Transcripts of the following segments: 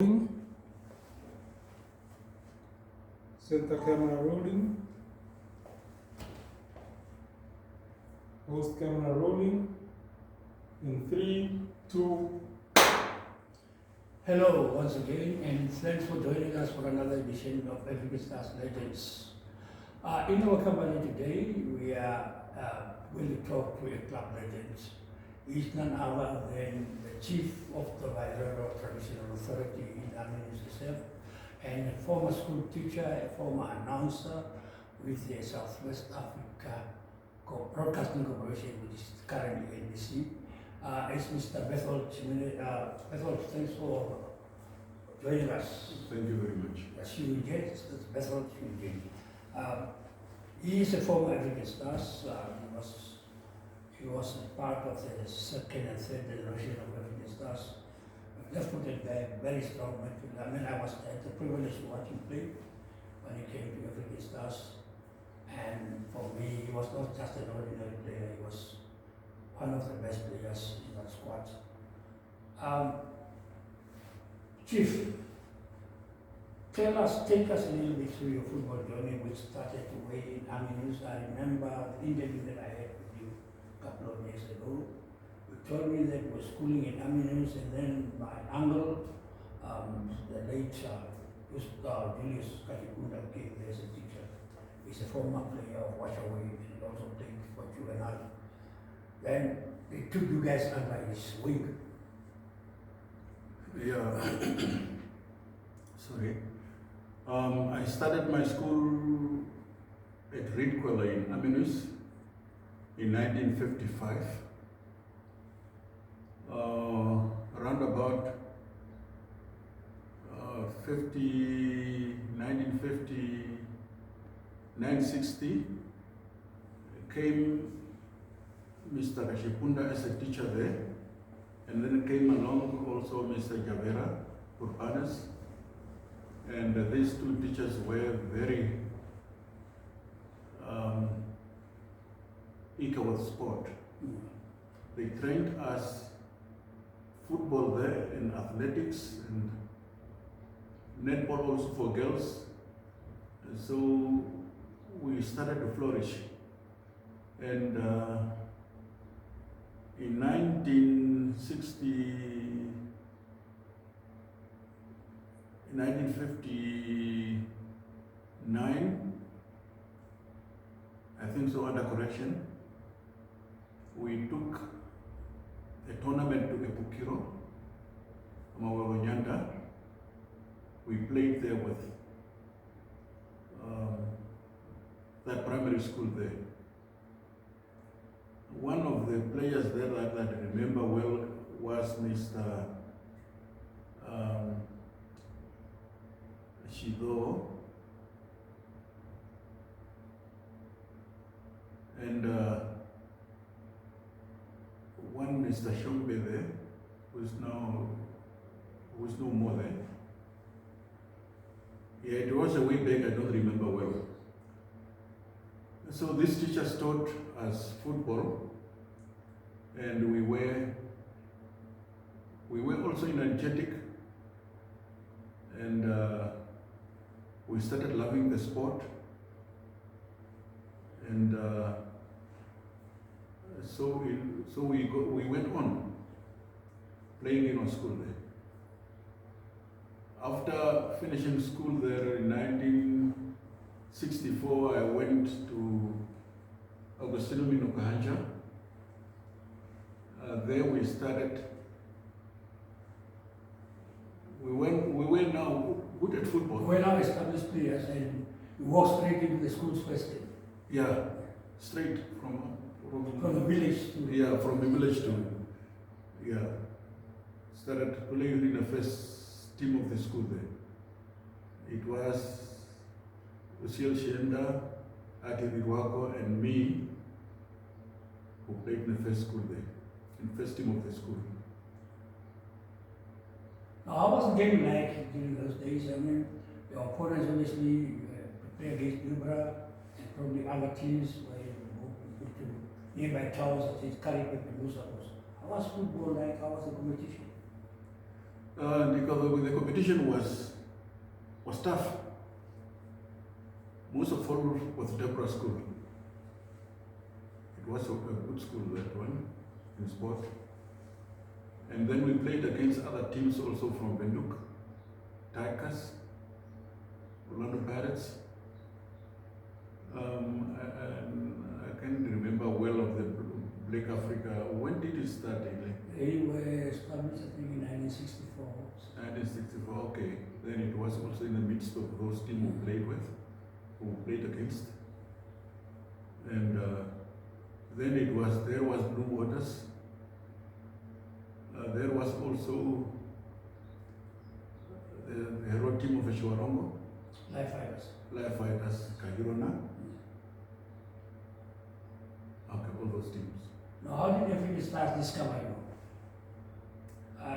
Center camera rolling. Host camera rolling. In 3, 2. Hello once again, and thanks for joining us for another edition of African Stars Legends. In our company today, we are going to talk to a club legend. He's none other than the Chief of the Viceroy Traditional Authority in Armenian itself, and a former school teacher, a former announcer with the Southwest Africa Broadcasting Corporation, which is currently NBC. It's Mr. Bethel Chimene. Bethel, thanks for joining us. Thank you very much. Yes, you get Bethel Chimene. He is a former African Stars. He was a part of the second and third generation of African Stars. Just put it back, very strong midfielder. I mean, I had the privilege to watch him play when he came to African Stars. And for me, he was not just an ordinary player, he was one of the best players in that squad. Chief, take us a little bit through your football journey, which started way in Armenians. I remember the interview that I had with you a couple of years ago. You told me that you were schooling in Armenians, and then my uncle, the late Julius Katikunda, came there as a teacher. He's a former player of Washaway and also played for Juvenile. Then they took you guys under his wing. Yeah. Sorry. I started my school at Ridkwela in Aminus in 1955. Around about 1950, 1960, came Mr. Kashipunda as a teacher there, and then came along also Mr. Javera Urbanas, and these two teachers were very eager with sport. They trained us football there and athletics and netball also for girls, and so we started to flourish. And in 1959, I think so, under correction, we took a tournament to Epukiro, Amawawanyanda. We played there with that primary school there. One of the players there that I remember well was Mr. Shido, and one Mr. Shombe there, who's no more there. Yeah, it was a way back, I don't remember well. So these teachers taught us football, and we were also energetic, and we started loving the sport, and so we went on playing in our school there. After finishing school there in 1964, I went to Augustino Minokahanja. There we started. We were now good at football. We were now established players, and we walked straight into the school's first team. Yeah, straight from the village to... Yeah, from the village to... Yeah. Started playing in the first team of the school there. It was Usiel Shenda, Ati Virwako, and me who played in the first school there, in the first team of the school. Now, how was the game like during those days? I mean, your opponents obviously play against Nubra and probably other teams where you moved to nearby towns such as Karip and Penusa. How was football like? How was the competition? Because the competition was tough. Most of all was Deborah School. It was a good school, that one, in sport. And then we played against other teams also from Benduk, Tigers, Orlando Pirates. I can't remember well of the Black Africa. When did it start? They were established, I think, in 1964. 1964, okay. Then it was also in the midst of those teams who played against. And then there was Blue Waters. There was also the hero team of Shawarongo. Life Fighters, Kahirona. Okay, all those teams. Now, how did African Stars discover you?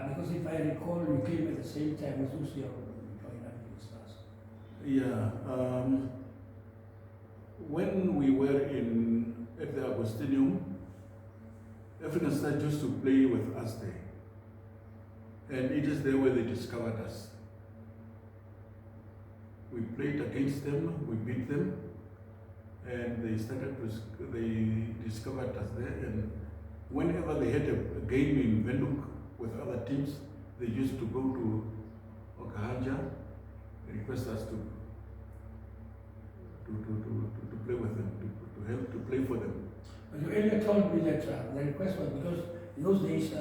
Because if I recall, you came at the same time as Lucio joined African Stars. Yeah. When we were at the Agostinium, African Stars used to play with us there. And it is there where they discovered us. We played against them, we beat them, and they discovered us there. And whenever they had a game in Benduk with other teams, they used to go to Okahanja and request us to play with them, to help to play for them. But you earlier told me that the request was because in those days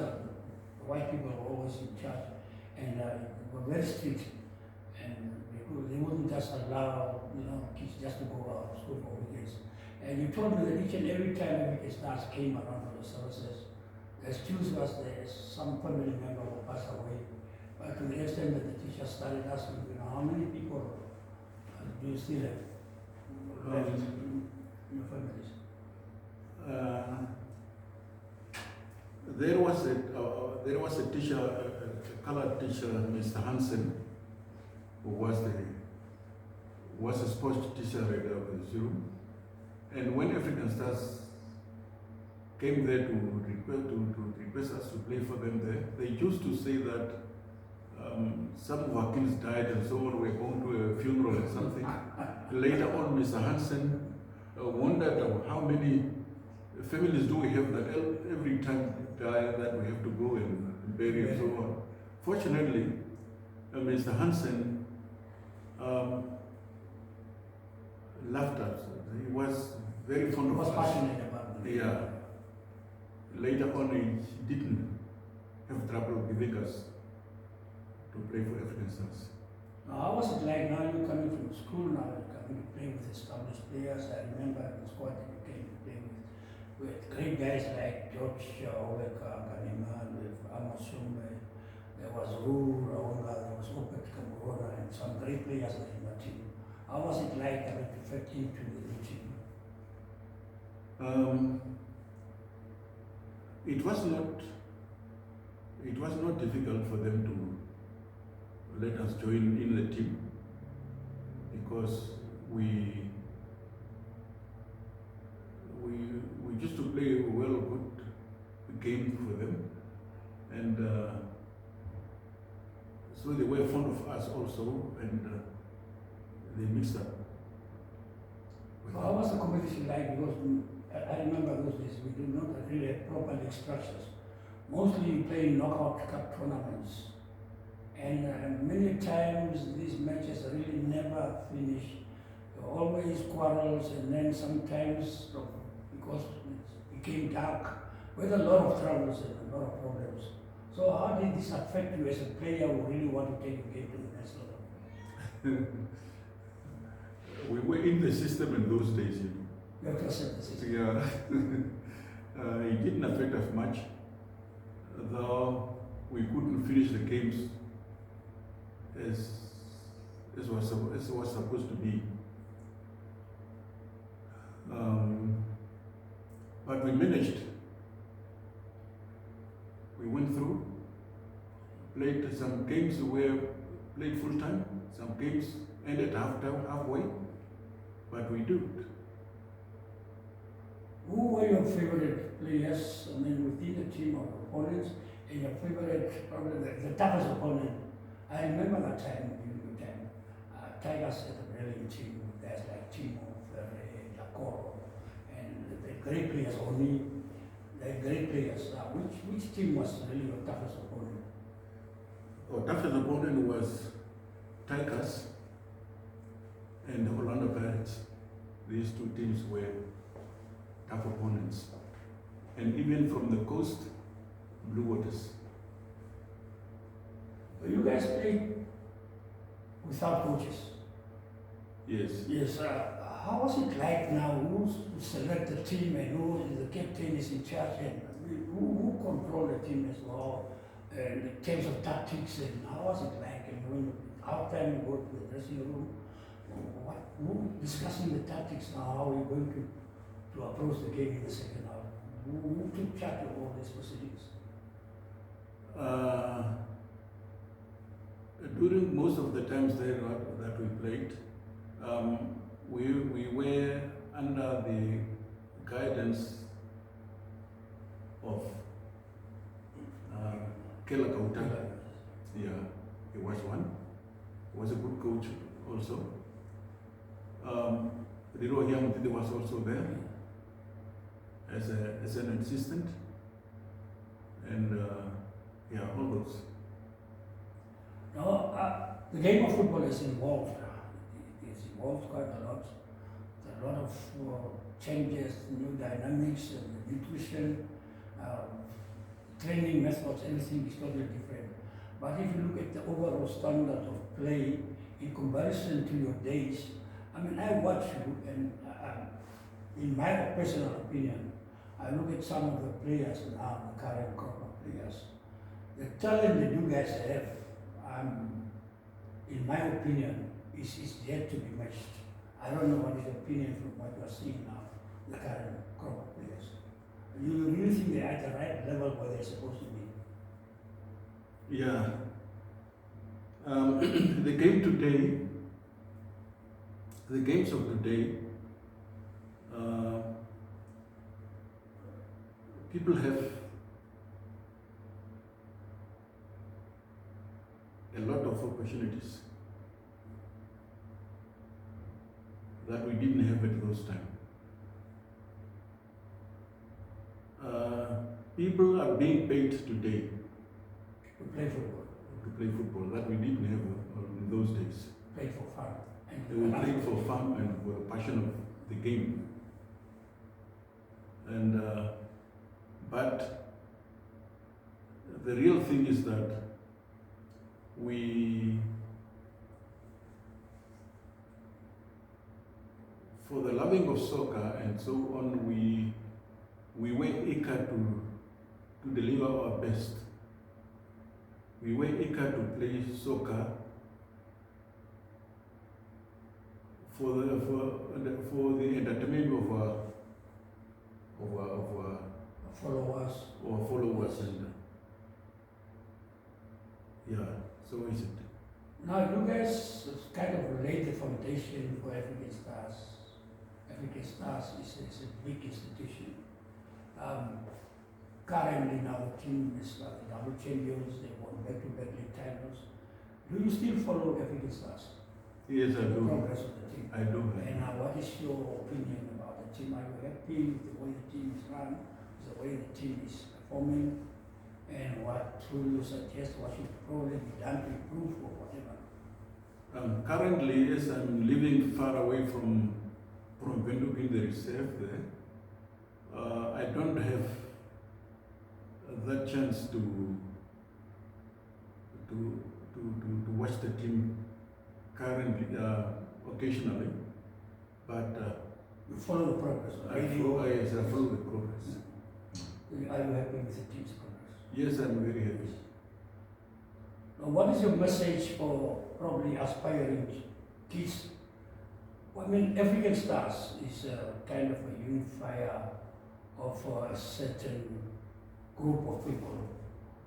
white people were always in charge and were very strict, and they wouldn't just allow kids just to go out to school for weekends. And you told me that each and every time African Stars came around for the services, the excuse was there some family member who passed away. But to the extent that the teacher started asking, how many people do you still have left in your families? There was a teacher, a colored teacher, Mr. Hansen, who was a sports teacher at the Zulu. And when African Stars came there to request us to play for them there, they used to say that some of our kids died and so on, we're going to a funeral or something. Later on, Mr. Hansen wondered how many families do we have that every time die that we have to go and bury and so on. Fortunately, Mr. Hansen loved us. He was very fond of us. Passionate about it. Yeah. Later on, he didn't have trouble giving us to play for African Stars. Now, how was it like now you're coming from school now, you're coming to play with established players? I remember the squad that you came to play with great guys like George Oweka, Kanema, with Amos Shumbe, there was Ru Raonga, there was Opet Kamurona, and some great players in the team. How was it like having to fit into the team? It was not difficult for them to let us join in the team because we used to play a good game for them, and so they were fond of us also, and they mixed up. So how was the competition like? Because I remember those days we did not really have proper league structures. Mostly you play knockout cup tournaments. And many times these matches really never finish. There were always quarrels, and then sometimes, because it became dark, we had a lot of troubles and a lot of problems. So how did this affect you as a player who really want to take a game to the next level? We were in the system in those days, You have to accept the system. Yeah. It didn't affect us much, though we couldn't finish the games as was supposed to be. But we managed. We went through, played some games where played full time, some games ended halfway, but we do. Who were your favorite players, within the team or opponents, in your favorite, probably the toughest opponent. I remember that time, during the time, Tigers had a brilliant team. There's like Timo, Ferre, Lacoro, and the great players, only the great players. Which team was really your toughest opponent? Our toughest opponent was Tigers and the Orlando Pirates. These two teams were tough opponents. And even from the coast, Blue Waters. You guys played without coaches. Yes. Yes. How was it like now? Who select the team and who is the captain is in charge and who control the team as well? And in terms of tactics, and how was it like? And when half time you go to the dressing room, who discussing the tactics now? How are we going to approach the game in the second half? Who took charge of all these proceedings? During most of the times there that we played, we were under the guidance of Kela Kauta. Yeah, he was one. He was a good coach also. Riro Hiamutide was also there as an assistant, and yeah, all those. No, the game of football is involved. It's involved quite a lot. There are a lot of changes, new dynamics, and nutrition, training methods, everything is totally different. But if you look at the overall standard of play in comparison to your days, I mean, I watch you, and in my personal opinion, I look at some of the players now, the current crop of players. The talent that you guys have, in my opinion, is yet to be matched. I don't know what is your opinion from what you are seeing now, the current crop of players. You really think they're at the right level where they're supposed to be? Yeah. The game today, the games of today, people have a lot of opportunities that we didn't have at those times. People are being paid today To play football, to play football that we didn't have in those days. play for fun. They were playing for fun and for the passion of the game. And but the real thing is that for the loving of soccer and so on, we were eager to deliver our best. We were eager to play soccer for the entertainment of our followers and yeah, so is it. Now you guys kind of laid the foundation for African Stars. African Stars is a big institution. Currently now the team is the double champions, they won back-to-back league titles. Do you still follow African Stars? Yes, I The do. progress of the team. I do. And what is your opinion about the team? Are you happy with the way the team is run, the way the team is performing? And what will you suggest, what should probably be done to improve or whatever? Currently, yes, I'm living far away from Windhoek in the reserve there. I don't have that chance to watch the team currently, occasionally, but You follow the progress, I right? follow the progress. Are you happy with the team's progress? Yes, I'm very happy. Now, what is your message for probably aspiring kids? I mean, African Stars is a kind of a unifier of a certain group of people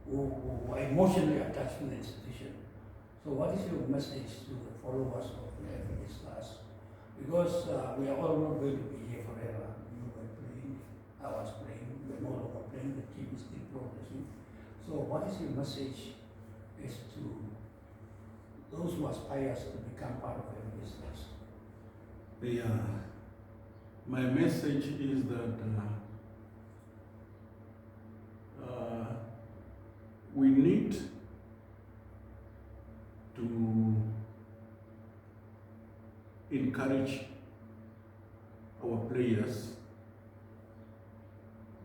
who are emotionally attached to the institution. So what is your message to the followers of the African Stars? Because we are all not going to be here forever. You were playing, I was playing, we are no longer playing, the team is still progressing. So what is your message as to those who aspire to become part of your business? Yeah. My message is that we need to encourage our players.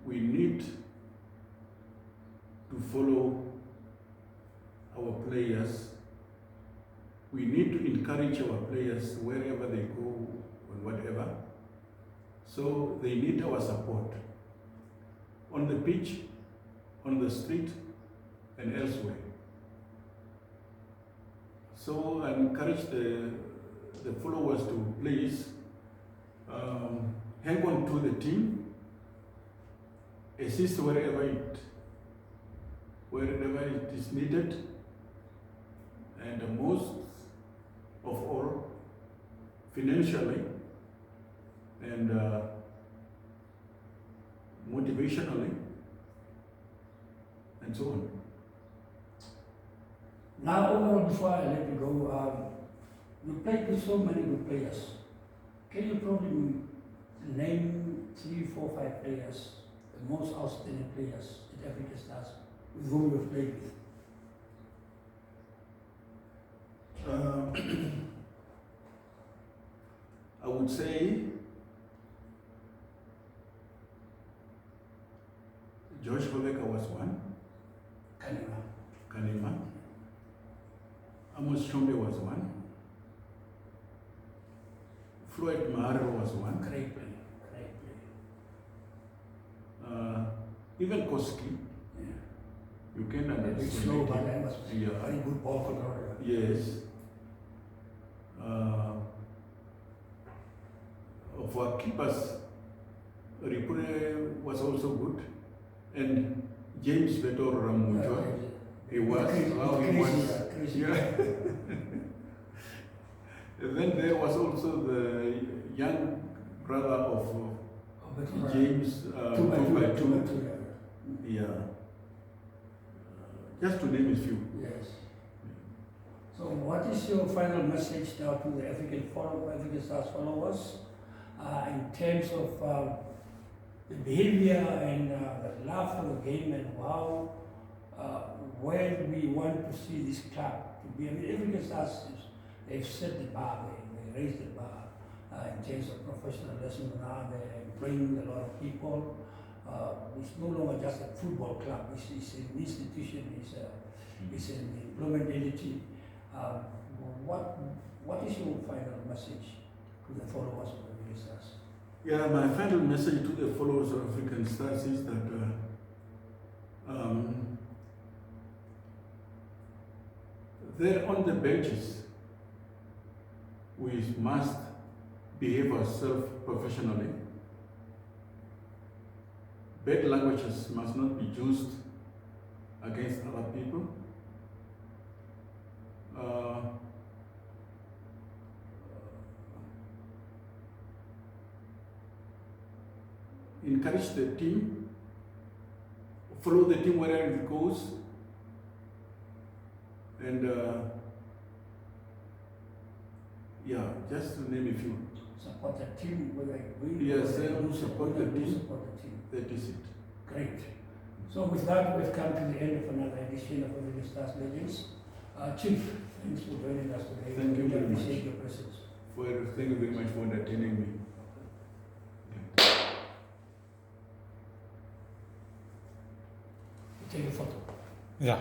We need to follow our players. We need to encourage our players wherever they go or whatever. So they need our support on the pitch, on the street, and elsewhere. So I encourage the followers to please hang on to the team, assist wherever it is needed, and most of all, financially and motivationally, and so on. Now, overall, before I let you go, you played with so many good players. Can you probably name 3, 4, 5 players, the most outstanding players at Africa Stars with whom you've played with? I would say Josh Hoveka was one, Kanema. Amos Chombe was one. Floyd Maharo was one. Great play. Even Koski, Yeah. you can A bit understand. slow, but I was Yeah. very good ball control. Yes. For keepers, Ripure was also good, and James Beto Ramujo, he was how he was. Crazy. Yeah. And then there was also the young brother of James, 2x2. Yeah. Just to name a few. Yes. So what is your final message now to the African Stars followers in terms of the behavior and the love for the game and how, where we want to see this club to be? I mean, African Stars, they've set the bar, they raised the bar in terms of professionalism. Now they're employing a lot of people. It's no longer just a football club, it's an institution, it's an employment entity. What is your final message to the followers of the African Stars? Yeah, my final message to the followers of African Stars is that there on the benches, we must behave ourselves professionally. Bad languages must not be used against other people. Encourage the team, follow the team wherever it goes, and yeah, just to name a few. Support the team whether it wins. Yes, or they lose, support the whether they team. support the team. That is it. Great. So with that, we've come to the end of another edition of African Stars Legends. Chief, thanks for joining us today. Thank you We very much. appreciate your presence. Thank you very much for entertaining me. Take a photo. Yeah.